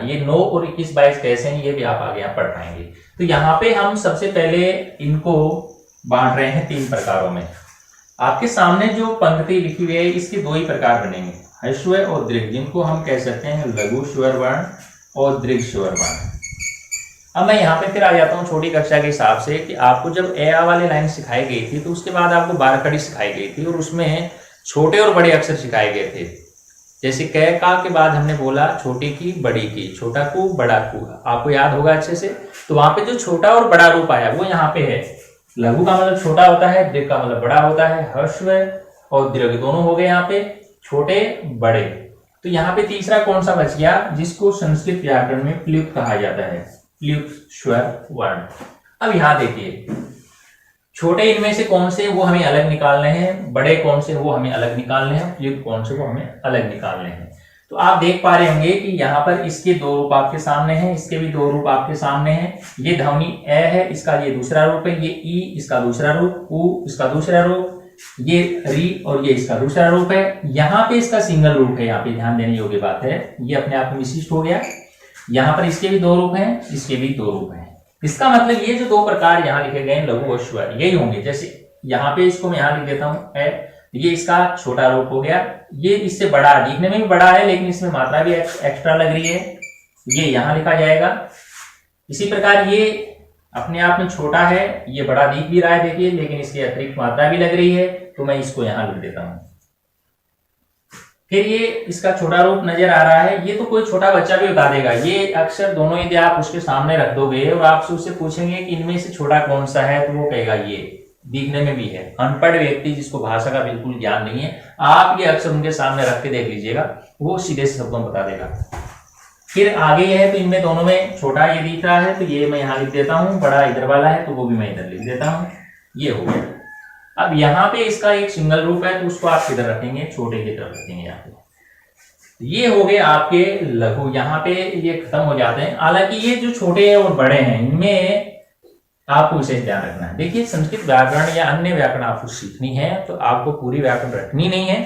ये 9 और 21 22 कैसे हैं ये भी आप आगे यहाँ पढ़ पाएंगे। तो यहाँ पे हम सबसे पहले इनको बांट रहे हैं 3 प्रकारों में। आपके सामने जो पंक्ति लिखी हुई है इसके 2 ही प्रकार बनेंगे, ह्रस्व और दीर्घ, जिनको हम कह सकते हैं लघु स्वर वर्ण और दीर्घ स्वर वर्ण। अब मैं यहाँ पे फिर आ जाता हूँ छोटी कक्षा के हिसाब से कि आपको जब ए आ वाली लाइन सिखाई गई थी तो उसके बाद आपको बारकड़ी सिखाई गई थी और उसमें छोटे और बड़े अक्षर सिखाए गए थे। जैसे क का के बाद हमने बोला छोटी की बड़ी की, छोटा कु बड़ा कु, आपको याद होगा अच्छे से। तो वहां पे जो छोटा और बड़ा रूप आया वो यहाँ पे है। लघु का मतलब छोटा होता है, दीर्घ का मतलब बड़ा होता है, ह्रस्व और दीर्घ दोनों हो गए यहाँ पे छोटे बड़े। तो यहाँ पे तीसरा कौन सा बच गया जिसको संस्कृत व्याकरण में प्लुत कहा जाता है, प्लुत स्वर वर्ण। अब यहाँ देखिए छोटे इनमें से कौन से वो हमें अलग निकालने हैं, बड़े कौन से वो हमें अलग निकालने हैं, प्लुत कौन से वो हमें अलग निकालने हैं। तो आप देख पा रहे होंगे कि यहाँ पर इसके 2 रूप आपके सामने हैं, इसके भी 2 रूप आपके सामने हैं। ये ध्वनि ए है, इसका ये दूसरा रूप है, ये ई इसका दूसरा रूप, उ इसका दूसरा रूप, ये री और ये इसका दूसरा रूप है। यहाँ पे इसका सिंगल रूप है, यहाँ पे ध्यान देने योग्य बात है, ये अपने आप में विशिष्ट हो गया। यहाँ पर इसके भी 2 रूप हैं, इसके भी 2 रूप हैं। इसका मतलब ये जो 2 प्रकार यहाँ लिखे गए हैं लघु और स्वर यही होंगे। जैसे यहाँ पे इसको मैं यहाँ लिख देता हूँ ए, ये इसका छोटा रूप हो गया, ये इससे बड़ा, दिखने में भी बड़ा है लेकिन इसमें मात्रा भी एक्स्ट्रा लग रही है, ये यहाँ लिखा जाएगा। इसी प्रकार ये अपने आप में छोटा है, ये बड़ा दिख भी रहा है देखिए, लेकिन इसकी अतिरिक्त मात्रा भी लग रही है, तो मैं इसको यहाँ लिख देता हूँ। फिर ये इसका छोटा रूप नजर आ रहा है, ये तो कोई छोटा बच्चा भी बता देगा। ये अक्षर दोनों यदि आप उसके सामने रख दोगे और आपसे उससे पूछेंगे कि इनमें से छोटा कौन सा है, तो वो कहेगा ये, दिखने में भी है। अनपढ़ व्यक्ति जिसको भाषा का बिल्कुल ज्ञान नहीं है, आप ये अक्षर उनके सामने रख के देख लीजिएगा, वो सीधे से शब्दों में बता देगा। फिर आगे ये है, तो इनमें दोनों में छोटा ये दिख रहा है, तो ये मैं यहाँ लिख देता हूँ, बड़ा इधर वाला है तो वो भी मैं इधर लिख देता हूँ, ये हो गया। अब यहाँ पे इसका एक सिंगल रूप है तो उसको आप किधर रखेंगे, छोटे की तरफ रखेंगे यहाँ पे। ये हो गए आपके लघु, यहाँ पे ये खत्म हो जाते हैं। हालांकि ये जो छोटे और बड़े हैं इनमें आपको विशेष ध्यान रखना है। देखिए संस्कृत व्याकरण या अन्य व्याकरण आपको सीखनी है तो आपको पूरी व्याकरण रखनी नहीं है,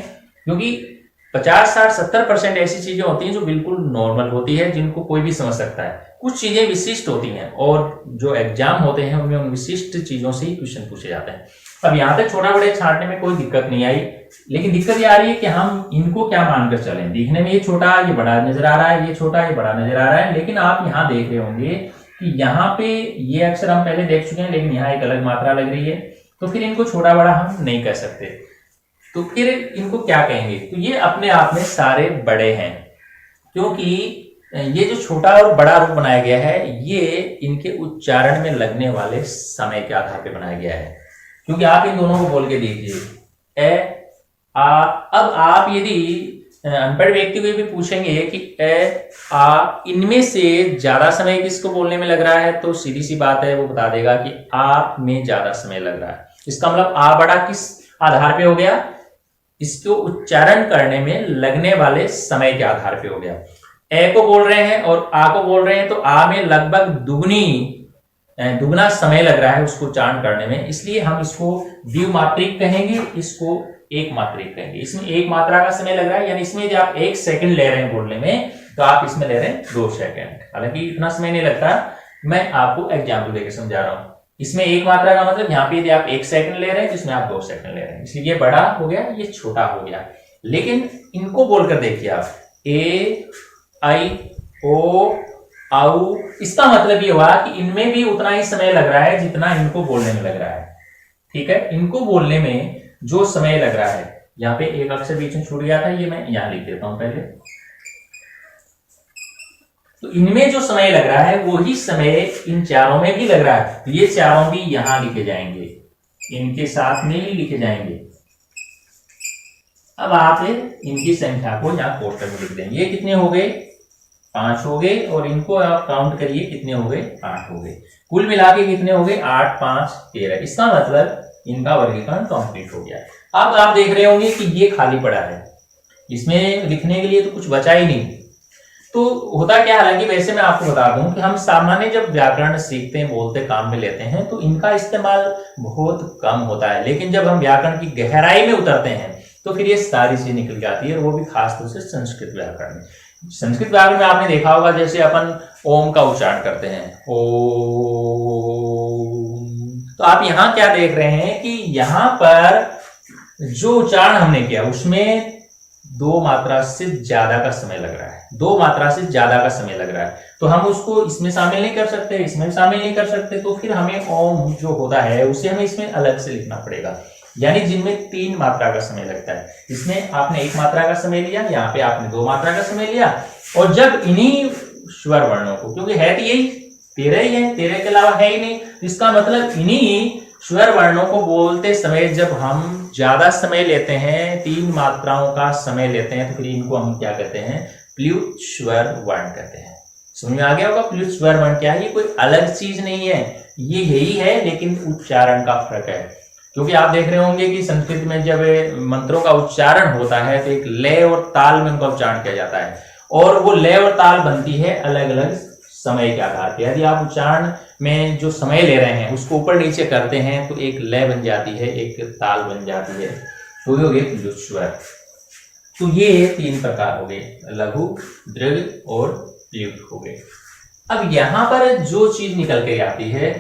क्योंकि 50-60-70% ऐसी चीजें होती हैं जो बिल्कुल नॉर्मल होती है, जिनको कोई भी समझ सकता है। कुछ चीजें विशिष्ट होती हैं और जो एग्जाम होते हैं उनमें उन विशिष्ट चीजों से ही क्वेश्चन पूछे जाते हैं। अब यहाँ तक छोटा बड़े छांटने में कोई दिक्कत नहीं आई, लेकिन दिक्कत ये आ रही है कि हम इनको क्या मानकर चलें। दिखने में ये छोटा ये बड़ा नजर आ रहा है, ये छोटा ये बड़ा नजर आ रहा है, लेकिन आप यहाँ देख रहे होंगे कि यहाँ पे ये अक्षर हम पहले देख चुके हैं, लेकिन यहाँ एक अलग मात्रा लग रही है, तो फिर इनको छोटा बड़ा हम नहीं कह सकते। तो फिर इनको क्या कहेंगे, तो ये अपने आप में सारे बड़े हैं, क्योंकि ये जो छोटा और बड़ा रूप बनाया गया है ये इनके उच्चारण में लगने वाले समय के आधार पर बनाया गया है। क्योंकि आप इन दोनों को बोल के देखिए ए आ, अब आप यदि अनपढ़ व्यक्ति को भी पूछेंगे कि ए आ इनमें से ज्यादा समय किसको बोलने में लग रहा है, तो सीधी सी बात है वो बता देगा कि आ में ज्यादा समय लग रहा है। इसका मतलब आ बड़ा किस आधार पे हो गया, इसको उच्चारण करने में लगने वाले समय के आधार पे हो गया। ए को बोल रहे हैं और आ को बोल रहे हैं, तो आ में लगभग दुगना समय लग रहा है उसको उच्चारण करने में, इसलिए हम इसको द्विमात्रिक कहेंगे, इसको एक मात्रिक कहेंगे। इसमें एक मात्रा का समय लग रहा है, यानी इसमें यदि आप 1 सेकंड ले रहे हैं बोलने में तो आप इसमें ले रहे हैं 2 सेकंड। हालांकि इतना समय नहीं लगता, मैं आपको एग्जाम्पल देकर समझा रहा हूं। इसमें एक मात्रा का मतलब यहाँ पे यदि आप 1 सेकंड ले रहे हैं तो इसमें आप 2 सेकंड ले रहे हैं, इसलिए ये बड़ा हो गया ये छोटा हो गया। लेकिन इनको बोलकर देखिए आप ए आई ओ आउ, इसका मतलब ये हुआ कि इनमें भी उतना ही समय लग रहा है जितना इनको बोलने में लग रहा है। ठीक है, इनको बोलने में जो समय लग रहा है, यहाँ पे एक अक्षर बीच में छूट गया था, ये मैं यहाँ लिख देता हूं पहले। तो इनमें जो समय लग रहा है वही समय इन चारों में भी लग रहा है, तो ये चारों भी यहां लिखे जाएंगे, इनके साथ में ही लिखे जाएंगे। अब आप इनकी संख्या को यहाँ कोष्टक में लिख देंगे। ये कितने हो गए, 5 हो गए, और इनको आप काउंट करिए कितने हो गए, 8 हो गए। कुल मिला के कितने हो गए, 8 5 13। इसका मतलब इनका वर्गीकरण कंप्लीट हो गया। अब आप देख रहे होंगे कि ये खाली पड़ा है, इसमें लिखने के लिए तो कुछ बचा ही नहीं। तो होता क्या, हालांकि वैसे मैं आपको बता दूं कि हम सामान्य जब व्याकरण सीखते हैं, बोलते काम में लेते हैं, तो इनका इस्तेमाल बहुत कम होता है, लेकिन जब हम व्याकरण की गहराई में उतरते हैं तो फिर ये सारी चीज निकल जाती है, और वो भी खासतौर से संस्कृत व्याकरण में। संस्कृत व्याकरण में आपने देखा होगा जैसे अपन ओम का उच्चारण करते हैं, ओम, तो आप यहां क्या देख रहे हैं कि यहां पर जो उच्चारण हमने किया उसमें 2 मात्रा से ज्यादा का समय लग रहा है, 2 मात्रा से ज्यादा का समय लग रहा है, तो हम उसको इसमें शामिल नहीं कर सकते, इसमें शामिल नहीं कर सकते, तो फिर हमें ओम जो होता है उसे हमें इसमें अलग से लिखना पड़ेगा। यानी जिनमें 3 मात्रा का समय लगता है, इसमें आपने 1 मात्रा का समय लिया, यहाँ पे आपने 2 मात्रा का समय लिया, और जब इन्हीं स्वर वर्णों को, क्योंकि है तो यही 13 ही है, 13 के अलावा है ही नहीं, इसका मतलब इन्हीं स्वर वर्णों को बोलते समय जब हम ज्यादा समय लेते हैं, 3 मात्राओं का समय लेते हैं, तो फिर इनको हम क्या कहते हैं, प्लुत स्वर वर्ण कहते हैं। समझ में आ गया होगा प्लुत स्वर वर्ण क्या है, ये कोई अलग चीज नहीं है, ये यही है, लेकिन उच्चारण का फर्क है। क्योंकि आप देख रहे होंगे कि संस्कृत में जब मंत्रों का उच्चारण होता है तो एक लय और ताल में उनका उच्चारण किया जाता है, और वो लय और ताल बनती है अलग अलग समय के आधार पर। यदि आप उच्चारण में जो समय ले रहे हैं उसको ऊपर नीचे करते हैं तो एक लय बन जाती है, एक ताल बन जाती है, तो ये हो गए प्लुत स्वर। तो ये 3 प्रकार हो गए, लघु, दीर्घ और प्लुत हो गए। अब यहां पर जो चीज निकल के आती है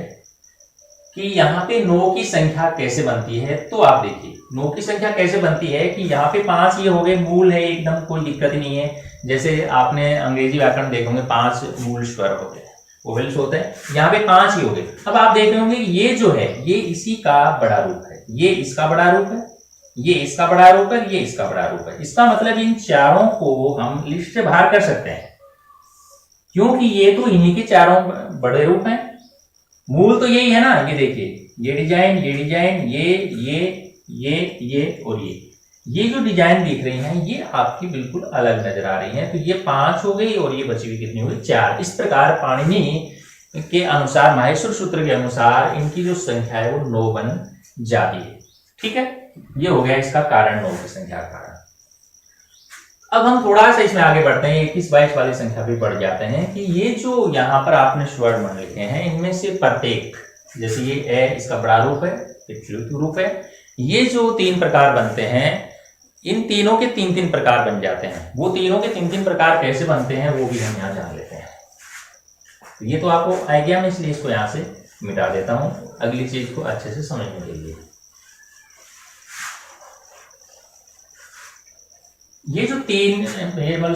कि यहाँ पे नो की संख्या कैसे बनती है, तो आप देखिए नो की संख्या कैसे बनती है कि यहाँ पे 5 ये हो गए, मूल है, एकदम कोई दिक्कत ही नहीं है। जैसे आपने अंग्रेजी व्याकरण देखे होंगे 5 मूल स्वर होते हैं, वोवेल्स होते हैं, यहाँ पे 5 ही हो गए। अब आप देख रहे होंगे ये जो है ये इसी का बड़ा रूप है, ये इसका बड़ा रूप है, ये इसका बड़ा रूप है, ये इसका बड़ा रूप है। इसका मतलब इन चारों को हम लिस्ट से बाहर कर सकते हैं, क्योंकि ये तो इन्हीं के चारों बड़े रूप हैं, मूल तो यही है ना। ये देखिए ये डिजाइन, ये डिजाइन, ये और ये जो डिजाइन दिख रही हैं ये आपकी बिल्कुल अलग नजर आ रही हैं। तो ये 5 हो गई और ये बची हुई कितनी हुई, 4। इस प्रकार पाणिनि के अनुसार, माहेश्वर सूत्र के अनुसार इनकी जो संख्या है वो 9 बन जाती है। ठीक है, ये हो गया इसका कारण, 9 की संख्या का कारण। अब हम थोड़ा सा इसमें आगे बढ़ते हैं, 21-22 वाली संख्या भी बढ़ जाते हैं कि ये जो यहाँ पर आपने स्वर मान लिखे हैं इनमें से प्रत्येक, जैसे ये ए इसका बड़ा रूप है, प्लुत रूप है, ये जो 3 प्रकार बनते हैं इन तीनों के 3-3 प्रकार बन जाते हैं। वो तीनों के 3-3 प्रकार कैसे बनते हैं वो भी हम यहाँ जान लेते हैं। तो ये तो आपको आइडिया में, इसलिए इसको यहाँ से मिटा देता हूं अगली चीज को अच्छे से समझने के लिए। ये जो 3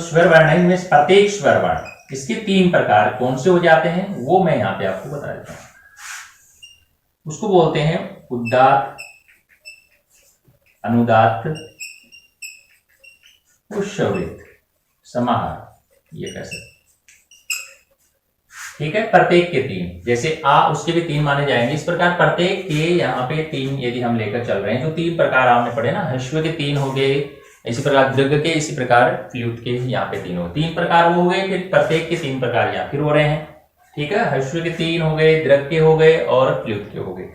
स्वर वर्ण है इनमें प्रत्येक स्वर वर्ण इसके 3 प्रकार कौन से हो जाते हैं वो मैं यहाँ पे आपको बता देता हूं। उसको बोलते हैं उदात्त, अनुदात्त, उच्चवृत्त, समाहार, ये कह सकते। ठीक है, प्रत्येक के 3, जैसे आ उसके भी 3 माने जाएंगे। इस प्रकार प्रत्येक के यहाँ पे 3 यदि हम लेकर चल रहे हैं, जो 3 प्रकार आपने पढ़े ना, ह्रस्व के 3 हो गए, इसी प्रकार दीर्घ के, इसी प्रकार प्लुत के यहाँ पे 3 हो, 3 प्रकार वो हो गए, फिर प्रत्येक के 3 प्रकार यहाँ फिर हो रहे हैं। ठीक है, ह्रस्व के 3 हो गए, दीर्घ के हो गए और प्लुत के हो गए।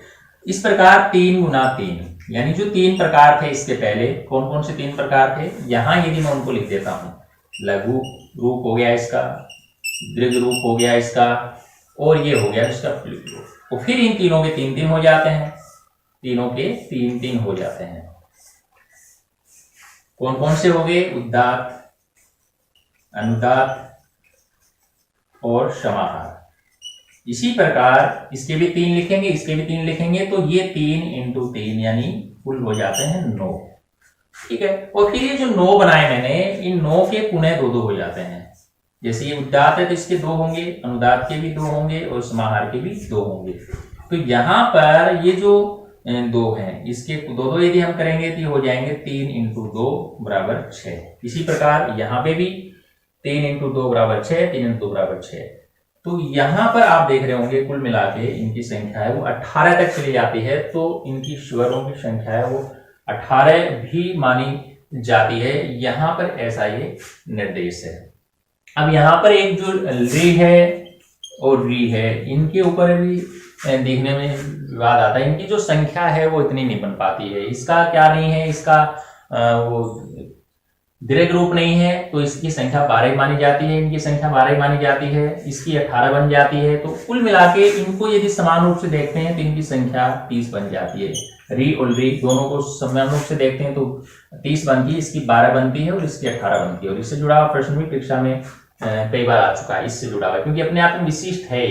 इस प्रकार 3 गुना 3, यानी जो 3 प्रकार थे इसके पहले कौन कौन से 3 प्रकार थे, यहां यदि मैं उनको लिख देता हूं, लघु रूप हो गया इसका, दीर्घ रूप हो गया इसका, और ये हो गया इसका प्लुत रूप। तो फिर इन तीनों के 3-3 हो जाते हैं, तीनों के 3-3 हो जाते हैं। कौन कौन से हो गए, उदात्त, अनुदात्त और समाहार। इसी प्रकार इसके भी 3 लिखेंगे, इसके भी 3 लिखेंगे, तो ये 3 × 3 यानी कुल हो जाते हैं 9। ठीक है, और फिर ये जो 9 बनाए मैंने, इन 9 के पुनः 2-2 हो जाते हैं। जैसे ये उदात्त है तो इसके 2 होंगे, अनुदात्त के भी 2 होंगे और समाहार के भी 2 होंगे। तो यहां पर ये जो 2 हैं इसके 2-2 यदि हम करेंगे तो ये हो जाएंगे 3 × 2 = 6। इसी प्रकार यहाँ पे भी 3 × 2 = 6, 3 × 2 = 6। तो यहां पर आप देख रहे होंगे कुल मिला के इनकी संख्या है वो 18 तक चली जाती है। तो इनकी स्वरों की संख्या है वो 18 भी मानी जाती है। यहां पर ऐसा ये निर्देश है। अब यहाँ पर एक जो री है और री है, इनके ऊपर भी देखने में विवाद आता है। इनकी जो संख्या है वो इतनी नहीं बन पाती है। इसका क्या नहीं है, इसका वो दीर्घ रूप नहीं है, तो इसकी संख्या 12 मानी जाती है, इनकी संख्या 12 मानी जाती है, इसकी 18 बन जाती है। तो कुल मिला के इनको यदि समान रूप से देखते हैं तो इनकी संख्या 30 बन जाती है। री और री दोनों को समान रूप से देखते हैं तो 30 बनती है, इसकी 12 बनती है और इसकी 18 बनती है। और इससे जुड़ा हुआ प्रश्न भी परीक्षा में कई बार आ चुका है, इससे जुड़ा हुआ, क्योंकि अपने आप में विशिष्ट है,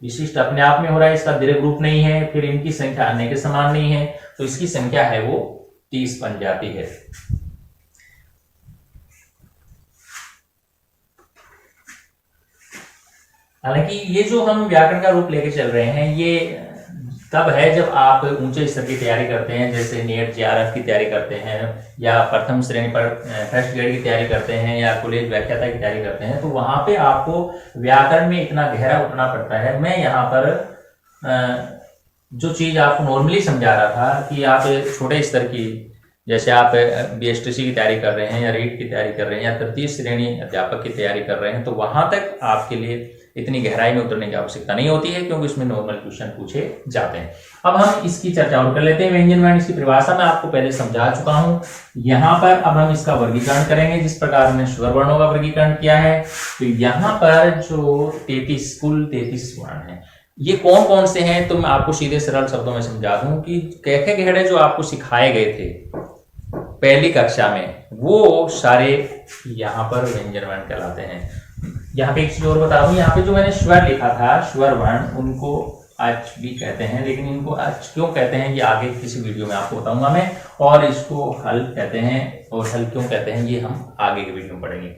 विशिष्ट अपने आप में हो रहा है, इसका दीर्घ रूप नहीं है, फिर इनकी संख्या अन्य के समान नहीं है, तो इसकी संख्या है वो 30 बन जाती है। हालांकि ये जो हम व्याकरण का रूप लेके चल रहे हैं ये तब है जब आप ऊंचे स्तर की तैयारी करते हैं, जैसे नेट जेआरएफ की तैयारी करते हैं, या प्रथम श्रेणी पर फर्स्ट ग्रेड की तैयारी करते हैं, या कॉलेज व्याख्याता की तैयारी करते हैं, तो वहां पे आपको व्याकरण में इतना गहरा उतरना पड़ता है। मैं यहाँ पर जो चीज आपको नॉर्मली समझा रहा था कि आप छोटे स्तर की, जैसे आप बीएसटीसी की तैयारी कर रहे हैं, या रीट की तैयारी कर रहे हैं, या तृतीय श्रेणी अध्यापक की तैयारी कर रहे हैं, तो वहां तक आपके लिए इतनी गहराई में उतरने की आवश्यकता नहीं होती है, क्योंकि इसमें नॉर्मल क्वेश्चन पूछे जाते हैं। अब हम इसकी चर्चा और कर लेते हैं। व्यंजन वर्ण इसकी परिभाषा मैं आपको पहले समझा चुका हूं। यहाँ पर अब हम इसका वर्गीकरण करेंगे, जिस प्रकार हमने स्वर वर्णों का वर्गीकरण किया है। तो यहाँ पर जो 33 कुल 33 वर्ण है, ये कौन कौन से हैं, तो मैं आपको सीधे सरल शब्दों में समझा दूं कि कैखे घेड़े जो आपको सिखाए गए थे पहली कक्षा में, वो सारे यहाँ पर व्यंजन वर्ण कहलाते हैं। यहाँ पे एक चीज और बता दूं, यहाँ पे जो मैंने स्वर लिखा था, स्वर वर्ण, उनको अच भी कहते हैं, लेकिन इनको अच क्यों कहते हैं ये आगे किसी वीडियो में आपको बताऊंगा मैं। और इसको हल कहते हैं, और हल क्यों कहते हैं ये हम आगे के वीडियो में पढ़ेंगे।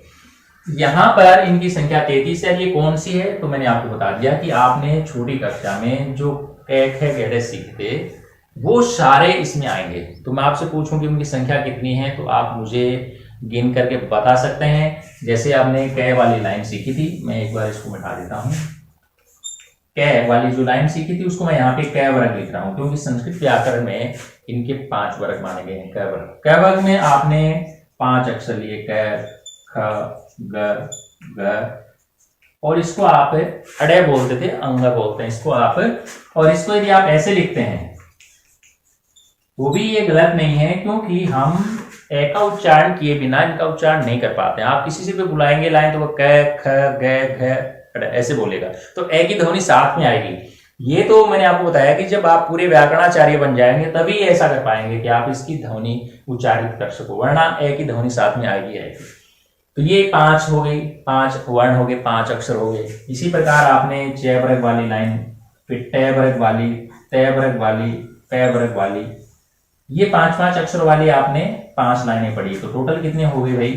यहाँ पर इनकी संख्या 33 है। ये कौन सी है, तो मैंने आपको बता दिया कि आपने छोटी कक्षा में जो कैखे घेड़े सीखते वो सारे इसमें आएंगे। तो मैं आपसे पूछूं कि उनकी संख्या कितनी है, तो आप मुझे गिन करके बता सकते हैं। जैसे आपने कै वाली लाइन सीखी थी, मैं एक बार इसको मिटा देता हूं। कै वाली जो लाइन सीखी थी उसको मैं यहाँ पे कै वर्ग लिख रहा हूं, क्योंकि संस्कृत व्याकरण में इनके 5 वर्ग माने गए हैं। कै वर्ग, कै वर्ग में आपने 5 अक्षर लिए, कै, ख, ग, ग, और इसको आप अड़े बोलते थे, अंग बोलते हैं इसको आप। और इसको यदि आप ऐसे लिखते हैं वो भी ये गलत नहीं है, क्योंकि हम ए का उच्चारण किए बिना इनका उच्चारण नहीं कर पाते हैं। आप किसी से भी बुलाएंगे लाइन तो वो क, ख, ग, घ ऐसे बोलेगा, तो ए की ध्वनि साथ में आएगी। ये तो मैंने आपको बताया कि जब आप पूरे व्याकरणाचार्य बन जाएंगे तभी ऐसा कर पाएंगे कि आप इसकी ध्वनि उच्चारित कर सको, वरना ए की ध्वनि साथ में आएगी। तो ये 5 हो गई, 5 वर्ण हो गए, 5 अक्षर हो गए। इसी प्रकार आपने च वर्ग वाली लाइन, फिर ट वर्ग वाली, त वर्ग वाली, प वर्ग वाली, ये 5-5 अक्षर वाली आपने 5 लाइनें पढ़ी। तो टोटल कितने हो गए भाई,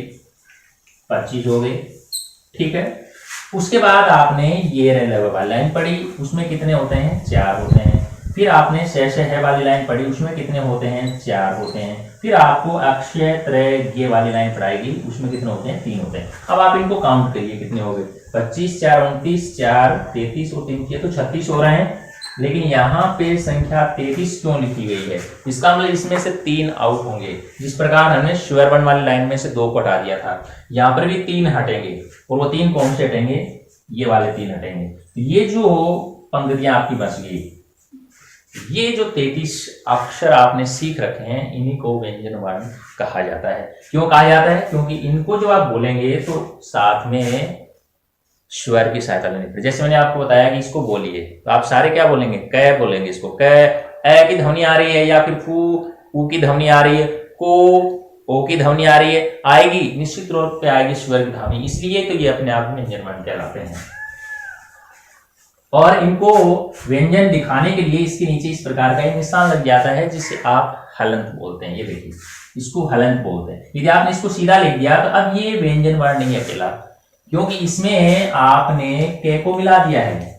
25 हो गए। ठीक है, उसके बाद आपने ये रेलवे वाली लाइन पढ़ी, उसमें कितने होते हैं, 4 होते हैं। फिर आपने शह वाली लाइन पढ़ी, उसमें कितने होते हैं, 4 होते हैं। फिर आपको अक्षय त्रय ये वाली लाइन पढ़ाएगी, उसमें कितने होते हैं, 3 होते हैं। अब आप इनको काउंट करिए कितने हो गए, 25, 4, 29, 4, 33 और 3 तो 36 हो रहे हैं। लेकिन यहाँ पे संख्या 33 क्यों लिखी गई है, इसका मतलब इसमें से 3 आउट होंगे। जिस प्रकार हमने स्वर वर्ण वाली लाइन में से 2 को हटा दिया था, यहाँ पर भी 3 हटेंगे। और वो 3 कौन से हटेंगे, ये वाले 3 हटेंगे। ये जो पंक्तियां आपकी बच गई, ये जो 33 अक्षर आपने सीख रखे हैं, इन्हीं को व्यंजन वर्ण कहा जाता है। क्यों कहा जाता है, क्योंकि इनको जो आप बोलेंगे तो साथ में स्वर की सहायता लेनी पड़ेगी। जैसे मैंने आपको बताया कि इसको बोलिए, तो आप सारे क्या बोलेंगे, कै बोलेंगे इसको, कै, ए की ध्वनि आ रही है, या फिर फू, ऊ की ध्वनि आ रही है, को, ओ की ध्वनि आ रही है, आएगी, निश्चित तौर पे आएगी स्वर की ध्वनि, इसलिए तो ये अपने आप में व्यंजन वर्ण कहलाते हैं। और इनको व्यंजन दिखाने के लिए इसके नीचे इस प्रकार का एक निशान लग जाता है, जिसे आप हलंत बोलते हैं। ये देखिए, इसको हलंत बोलते हैं। यदि आपने इसको सीधा लिख दिया तो अब ये व्यंजन वर्ण नहीं अकेला, क्योंकि इसमें आपने के को मिला दिया है,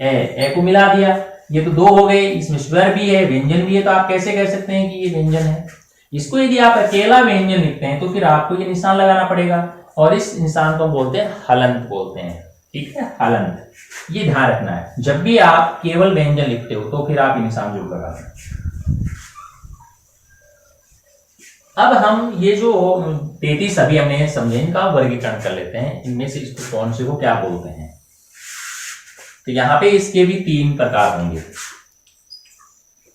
ए को मिला दिया, ये तो 2 हो गए। इसमें स्वर भी है, व्यंजन भी है, तो आप कैसे कह सकते हैं कि ये व्यंजन है। इसको यदि आप अकेला व्यंजन लिखते हैं तो फिर आपको ये निशान लगाना पड़ेगा, और इस निशान को बोलते हैं हलंत बोलते हैं। ठीक है, हलंत, ये ध्यान रखना है। जब भी आप केवल व्यंजन लिखते हो तो फिर आप ये निशान जरूर लगाते हैं। अब हम ये जो 33 अभी हमने समझे, इनका वर्गीकरण कर लेते हैं। इनमें से इसको कौन से को क्या बोलते हैं। तो यहाँ पे इसके भी 3 प्रकार होंगे।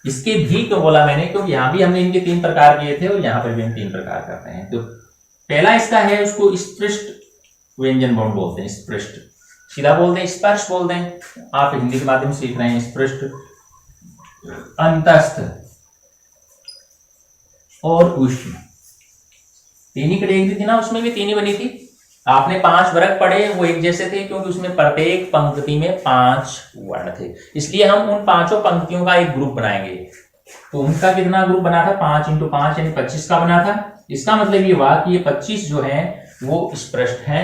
इसके भी क्यों बोला मैंने, क्योंकि यहाँ भी हमने इनके 3 प्रकार किए थे और यहाँ पर भी हम 3 प्रकार करते हैं। तो पहला इसका है, उसको स्पृष्ट व्यंजन वर्ण बोलते हैं। स्पृष्ट सीधा बोलते हैं, स्पर्श बोलते हैं। आप हिंदी के माध्यम से सीख रहे हैं। स्पृष्ट, अंतस्थ, और उष्ण। तीन ही कैटेगरी थी ना, उसमें भी तीन ही बनी थी। आपने 5 वर्ग पढ़े, वो एक जैसे थे क्योंकि उसमें प्रत्येक पंक्ति में 5 वर्ण थे, इसलिए हम उन 5 पंक्तियों का एक ग्रुप बनाएंगे। तो उनका कितना ग्रुप बना था, 5 × 5 यानी 25 का बना था। इसका मतलब ये हुआ कि ये 25 जो है वो स्पष्ट है।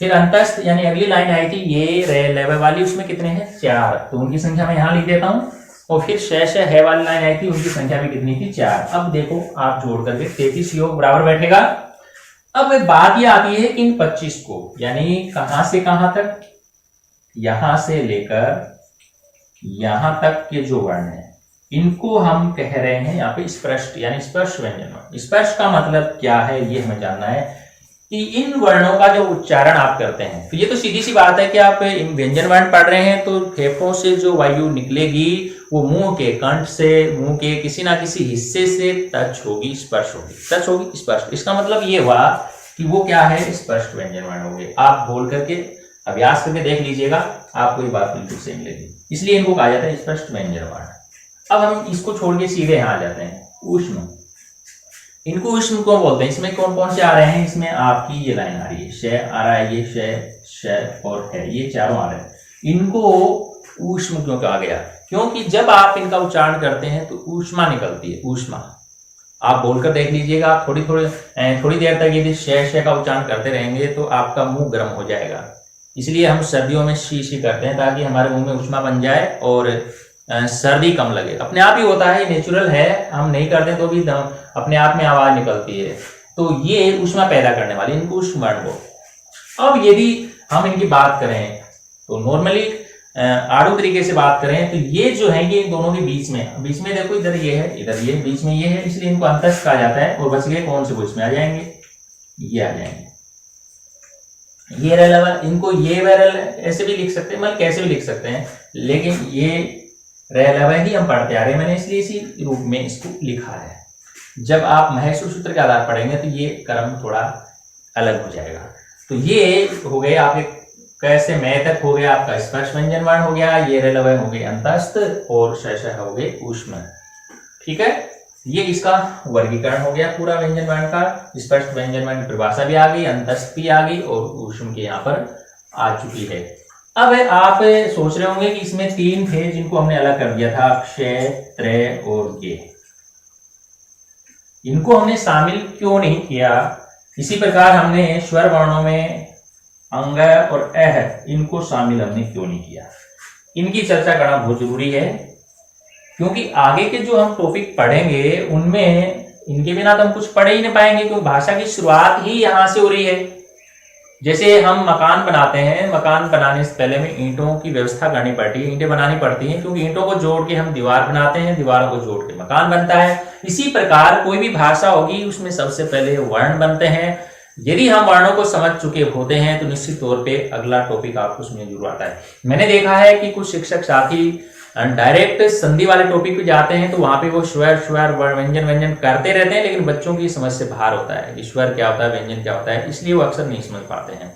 फिर अंतस्थ यानी अगली लाइन आई थी ये रे लेवे वाली, उसमें कितने हैं, 4, तो उनकी संख्या मैं यहां लिख देता हूं। और फिर शेष है वाली लाइन आई थी, उनकी संख्या भी कितनी थी, 4। अब देखो आप जोड़ करके 33 योग बराबर बैठेगा। अब बात यह आती है कि इन 25 को यानी कहां से कहां तक, यहां से लेकर यहां तक के जो वर्ण है इनको हम कह रहे हैं यहाँ पे स्पष्ट यानी स्पष्ट व्यंजन। स्पष्ट का मतलब क्या है ये हमें जानना है कि इन वर्णों का जो उच्चारण आप करते हैं, तो ये तो सीधी सी बात है कि आप इन व्यंजन वर्ण पढ़ रहे हैं तो फेफड़ों से जो वायु निकलेगी वो मुंह के कंठ से, मुंह के किसी ना किसी हिस्से से टच होगी, स्पर्श होगी, टच होगी, स्पर्श। इसका मतलब ये हुआ कि वो क्या है, स्पष्ट व्यंजन वर्ण होंगे। आप बोल करके अभ्यास करके देख लीजिएगा, आपको ये बात बिल्कुल सही मिलेगी। इसलिए इनको कहा जाता है स्पष्ट व्यंजन वर्ण। अब हम इसको छोड़ के सीधे यहां आ जाते हैं, ऊष्म। इनको ऊष्म क्यों बोलते हैं, इसमें कौन कौन से आ रहे हैं, इसमें आपकी ये लाइन आ रही है, श आ रहा है, ये श और है, ये चारों आ रहे हैं। इनको ऊष्म क्यों कहा गया, क्योंकि जब आप इनका उच्चारण करते हैं तो ऊष्मा निकलती है, ऊष्मा। आप बोलकर देख लीजिएगा, आप थोड़ी देर तक यदि श का उच्चारण करते रहेंगे तो आपका मुंह गर्म हो जाएगा। इसलिए हम सर्दियों में शी करते हैं ताकि हमारे मुंह में ऊष्मा बन जाए और सर्दी कम लगे। अपने आप ही होता है, नेचुरल है, हम नहीं करते तो भी अपने आप में आवाज निकलती है। तो ये ऊष्मा पैदा करने वाली इनको ऊष्म वर्ण को। अब यदि हम इनकी बात करें तो नॉर्मली आड़ू तरीके से बात करें तो ये जो है ये इन दोनों के बीच में देखो, इधर ये है, इधर ये, बीच में ये है, इसलिए इनको अंतस्थ कहा जाता है। और बच गए कौन से, वो इसमें आ जाएंगे, ये आ जाएंगे, ये रेलेवा। इनको ये वैरल ऐसे भी लिख सकते हैं, मतलब कैसे भी लिख सकते हैं, लेकिन ये रेलेवा ही हम पढ़ते आ रहे हैं, मैंने इसलिए इसी रूप में इसको लिखा है। जब आप महेश्वर सूत्र के आधार पढ़ेंगे तो ये क्रम थोड़ा अलग हो जाएगा। तो ये हो गए आपके कैसे मैं तक हो गया आपका स्पर्श व्यंजन वर्ण हो गया, ये रेलवे हो गए अंतस्थ और शश हो गए ऊष्म। ठीक है, ये इसका वर्गीकरण हो गया पूरा व्यंजन वर्ण का। स्पर्श व्यंजन वर्ण की परिभाषा भी आ गई, अंतस्थ भी आ गई और ऊष्म की यहाँ पर आ चुकी है। अब आप सोच रहे होंगे कि इसमें 3 थे जिनको हमने अलग कर दिया था, क्षय, त्रय और ये, इनको हमने शामिल क्यों नहीं किया। इसी प्रकार हमने स्वर वर्णों में अंग और अह, इनको शामिल हमने क्यों नहीं किया। इनकी चर्चा करना बहुत जरूरी है, क्योंकि आगे के जो हम टॉपिक पढ़ेंगे उनमें इनके बिना तो हम कुछ पढ़ ही नहीं पाएंगे, क्योंकि भाषा की शुरुआत ही यहां से हो रही है। जैसे हम मकान बनाते हैं, मकान बनाने से पहले में ईंटों की व्यवस्था करनी पड़ती है, ईंटें बनानी पड़ती हैं, क्योंकि ईंटों को जोड़ के हम दीवार बनाते हैं, दीवारों को जोड़ के मकान बनता है। इसी प्रकार कोई भी भाषा होगी उसमें सबसे पहले वर्ण बनते हैं। यदि हम वर्णों को समझ चुके होते हैं तो निश्चित तौर पे अगला टॉपिक आपको उसमें जरूर आता है। मैंने देखा है कि कुछ शिक्षक साथी डायरेक्ट संधि वाले टॉपिक पे जाते हैं तो वहां पे वो स्वर व्यंजन करते रहते हैं, लेकिन बच्चों की समझ से बाहर होता है, स्वर क्या होता है, व्यंजन क्या होता है, इसलिए वो अक्सर नहीं समझ पाते हैं।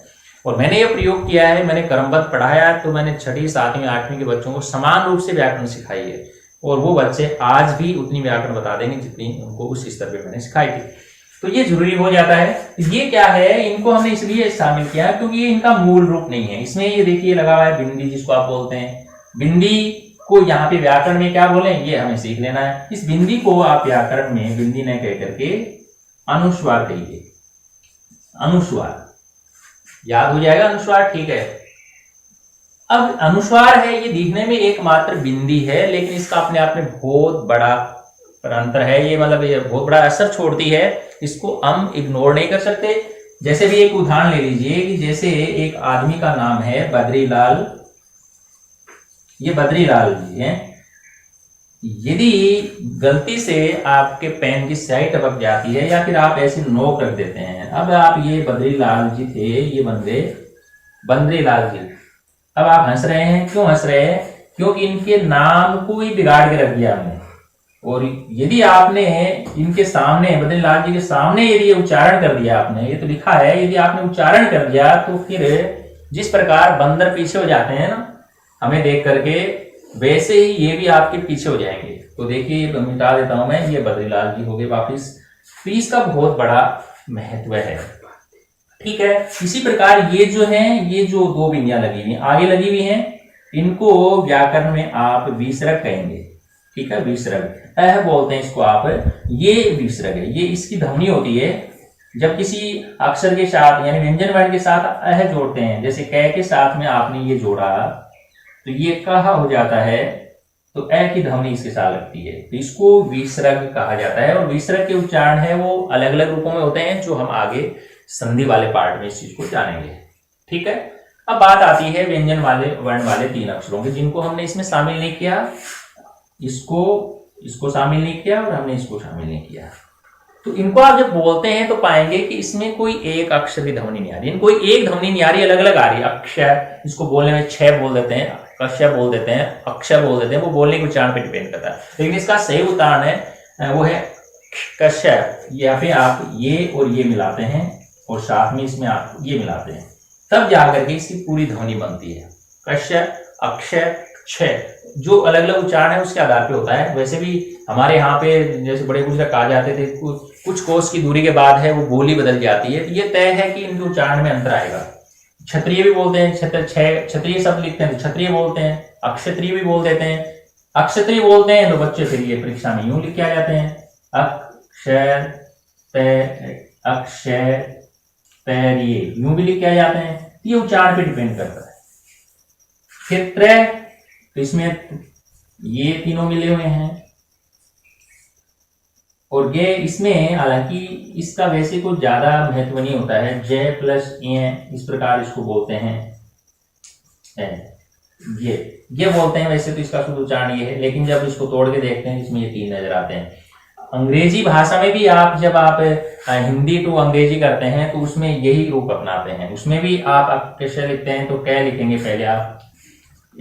और मैंने ये प्रयोग किया है, मैंने क्रमबद्ध पढ़ाया, तो मैंने 6वीं 7वीं 8वीं के बच्चों को समान रूप से व्याकरण सिखाई है, और वो बच्चे आज भी उतनी व्याकरण बता देंगे जितनी उनको उस स्तर पे मैंने सिखाई थी। तो ये जरूरी हो जाता है। ये क्या है, इनको हमने इसलिए शामिल किया क्योंकि ये इनका मूल रूप नहीं है। इसमें ये देखिए लगा हुआ है बिंदी, जिसको आप बोलते हैं, बिंदी को यहाँ पे व्याकरण में क्या बोले ये हमें सीख लेना है। इस बिंदी को आप व्याकरण में बिंदी न कह करके अनुस्वार कहिए, अनुस्वार, याद हो जाएगा अनुस्वार, ठीक है। अब अनुस्वार है, ये दिखने में एकमात्र बिंदी है, लेकिन इसका अपने आप में बहुत बड़ा अंतर है। ये मतलब ये बहुत बड़ा असर छोड़ती है, इसको हम इग्नोर नहीं कर सकते। जैसे भी एक उदाहरण ले लीजिए कि जैसे एक आदमी का नाम है बद्रीलाल, ये बद्रीलाल जी हैं। यदि गलती से आपके पेन की स्याही टपक जाती है या फिर आप ऐसे नोक रख देते हैं, अब आप ये बद्रीलाल जी थे, ये बंदे बद्रीलाल जी, अब आप हंस रहे हैं, क्यों हंस रहे हैं, क्योंकि इनके नाम को ही बिगाड़ के रख दिया हमने। और यदि आपने इनके सामने, बद्रीलाल जी के सामने यदि ये उच्चारण कर दिया आपने, ये तो लिखा है, यदि आपने उच्चारण कर दिया तो फिर जिस प्रकार बंदर पीछे हो जाते हैं ना हमें देख करके, वैसे ही ये भी आपके पीछे हो जाएंगे। तो देखिए मिटा देता हूं मैं, ये बद्रीलाल जी हो गए वापिस। तो इसका बहुत बड़ा महत्व है। ठीक है, इसी प्रकार ये जो है, ये जो दो बिंदियां लगी हुई आगे लगी हुई हैं, इनको व्याकरण में आप विसर्ग कहेंगे। ठीक है, विसर्ग बोलते हैं इसको आप। ये विसर्ग है, ये इसकी ध्वनि होती है जब किसी अक्षर के साथ यानी व्यंजन वर्ण के साथ जोड़ते हैं। जैसे क के साथ में आपने ये जोड़ा तो ये कहा हो जाता है, तो की ध्वनि इसके साथ लगती है, तो इसको विसर्ग कहा जाता है। और विसर्ग के उच्चारण है वो अलग अलग रूपों में होते हैं, जो हम आगे संधि वाले पार्ट में इस चीज को जानेंगे। ठीक है, अब बात आती है व्यंजन वाले वर्ण वाले 3 अक्षरों की, जिनको हमने इसमें शामिल नहीं किया, इसको शामिल नहीं किया और हमने इसको शामिल नहीं किया। तो इनको आप जब बोलते हैं तो पाएंगे कि इसमें कोई एक अक्षर की ध्वनि नहीं आ रही, कोई एक ध्वनि नहीं आ रही, अलग अलग आ रही है। अक्षर, इसको बोलने में क्षय बोल देते हैं, कश्य बोल देते हैं, अक्षर बोल देते हैं, वो बोलने के उच्चारण पे डिपेंड करता है। लेकिन इसका सही उच्चारण है वो है कश्य, या फिर आप ये और ये मिलाते हैं और साथ में इसमें आप ये मिलाते हैं, तब जाकर के इसकी पूरी ध्वनि बनती है। कश्य, अक्षय, क्षय, जो अलग अलग उच्चारण है उसके आधार पे होता है। वैसे भी हमारे यहाँ पे जैसे बड़े बुजुर्ग कहा जाते थे, कुछ कोस की दूरी के बाद है वो बोली बदल जाती है, तो ये तय है कि इनके उच्चारण में अंतर आएगा। क्षत्रिय भी बोलते हैं, क्षत्रिय शब्द लिखते हैं तो क्षत्रिय बोलते हैं, अक्षत्रिय भी बोल देते हैं, अक्षत्रिय बोलते हैं तो बच्चे फिर ये परीक्षा में यूं लिख के आ जाते हैं, अक्षय यूं भी लिख के आ जाते हैं। ये उच्चारण पे डिपेंड करता है। फिर त्रय, तो इसमें ये तीनों मिले हुए हैं, और ये इसमें हालांकि इसका वैसे कुछ ज्यादा महत्व नहीं होता है, जय प्लस ए इस प्रकार इसको बोलते हैं, ये बोलते हैं। वैसे तो इसका शुद्ध उच्चारण ये है, लेकिन जब इसको तोड़ के देखते हैं इसमें ये 3 नजर आते हैं। अंग्रेजी भाषा में भी जब आप हिंदी टू अंग्रेजी करते हैं तो उसमें यही रूप अपनाते हैं। उसमें भी आप कैसे लिखते हैं तो कै लिखेंगे, पहले आप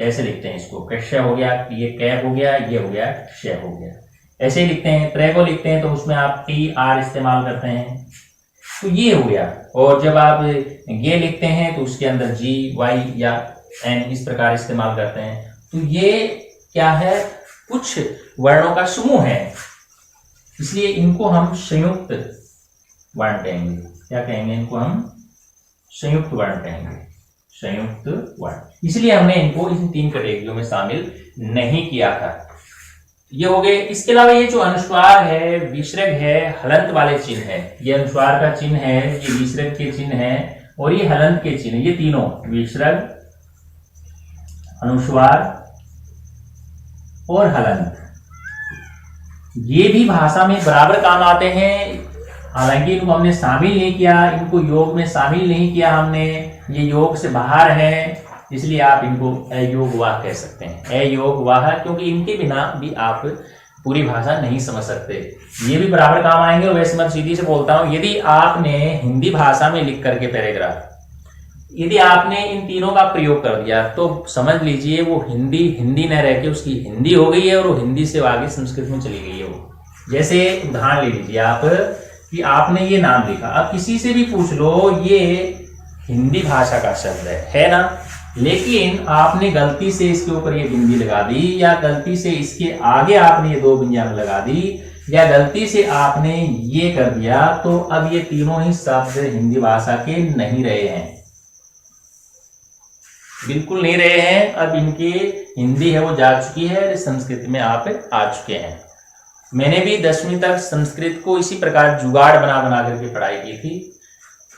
ऐसे लिखते हैं, इसको कश्य हो गया, ये कै हो गया, ये हो गया क्षय हो गया, ऐसे ही लिखते हैं। त्रय को लिखते हैं तो उसमें आप TR इस्तेमाल करते हैं, तो ये हो गया। और जब आप ये लिखते हैं तो उसके अंदर G, Y या N इस प्रकार इस्तेमाल करते हैं। तो ये क्या है, कुछ वर्णों का समूह है, इसलिए इनको हम संयुक्त वर्ण कहेंगे। क्या कहेंगे, इनको हम संयुक्त वर्ण कहेंगे, संयुक्त वर्ण। इसलिए हमने इनको इन 3 कैटेगरियों में शामिल नहीं किया था। ये हो गए। इसके अलावा ये जो अनुस्वार है, विसर्ग है, हलंत वाले चिन्ह है, ये अनुस्वार का चिन्ह है, ये विसर्ग के चिन्ह है और ये हलंत के चिन्ह, ये तीनों विसर्ग, अनुस्वार और हलंत, ये भी भाषा में बराबर काम आते हैं। हालांकि इनको हमने शामिल नहीं किया, इनको योग में शामिल नहीं किया हमने, ये योग से बाहर है, इसलिए आप इनको अयोगवाह कह सकते हैं, अयोगवाह, क्योंकि इनके बिना भी आप पूरी भाषा नहीं समझ सकते। ये भी बराबर काम आएंगे। और वैसे मैं सीधी से बोलता हूं, यदि आपने हिंदी भाषा में लिख करके पैराग्राफ, यदि आपने इन तीनों का प्रयोग कर दिया तो समझ लीजिए वो हिंदी न रह के उसकी हिंदी हो गई है और वो हिंदी से आगे संस्कृत में चली गई है। वो जैसे उदाहरण ले लीजिए आप कि आपने ये नाम लिखा, अब किसी से भी पूछ लो ये हिंदी भाषा का शब्द है ना, लेकिन आपने गलती से इसके ऊपर ये बिंदी लगा दी, या गलती से इसके आगे आपने ये 2 बिंदियां लगा दी, या गलती से आपने ये कर दिया, तो अब ये तीनों ही शब्द हिंदी भाषा के नहीं रहे हैं, बिल्कुल नहीं रहे हैं। अब इनकी हिंदी है वो जा चुकी है, संस्कृत में आप आ चुके हैं। मैंने भी 10वीं तक संस्कृत को इसी प्रकार जुगाड़ बना बना करके पढ़ाई की थी,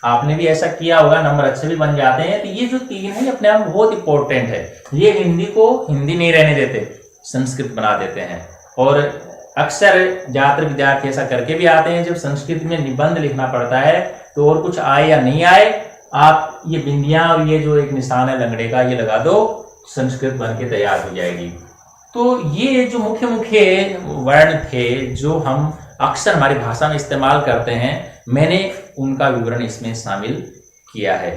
आपने भी ऐसा किया होगा, नंबर अच्छे भी बन जाते हैं। तो ये जो 3 है ये अपने आप में बहुत इंपॉर्टेंट है। ये हिंदी को हिंदी नहीं रहने देते, संस्कृत बना देते हैं। और अक्सर ज्यादातर विद्यार्थी ऐसा करके भी आते हैं, जब संस्कृत में निबंध लिखना पड़ता है तो और कुछ आए या नहीं आए, आप ये बिंदियां और ये जो एक निशान है लंगड़े का ये लगा दो, संस्कृत बन के तैयार हो जाएगी। तो ये जो मुख्य मुख्य वर्ण थे जो हम अक्सर हमारी भाषा में इस्तेमाल करते हैं, मैंने उनका विवरण इसमें शामिल किया है।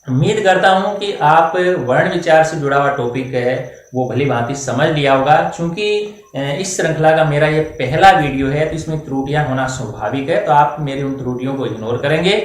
उम्मीद करता हूं कि आप वर्ण विचार से जुड़ा हुआ टॉपिक है वो भली भांति समझ लिया होगा। चूंकि इस श्रृंखला का मेरा ये पहला वीडियो है तो इसमें त्रुटियां होना स्वाभाविक है, तो आप मेरी उन त्रुटियों को इग्नोर करेंगे।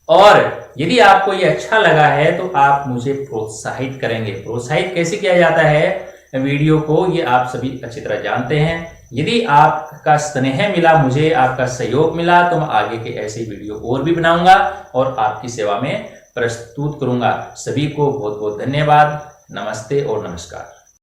और यदि आपको ये अच्छा लगा है तो आप मुझे प्रोत्साहित करेंगे। प्रोत्साहित कैसे किया जाता है वीडियो को, ये आप सभी अच्छी तरह जानते हैं। यदि आपका स्नेह मिला, मुझे आपका सहयोग मिला, तो मैं आगे के ऐसे वीडियो और भी बनाऊंगा और आपकी सेवा में प्रस्तुत करूंगा। सभी को बहुत बहुत धन्यवाद। नमस्ते और नमस्कार।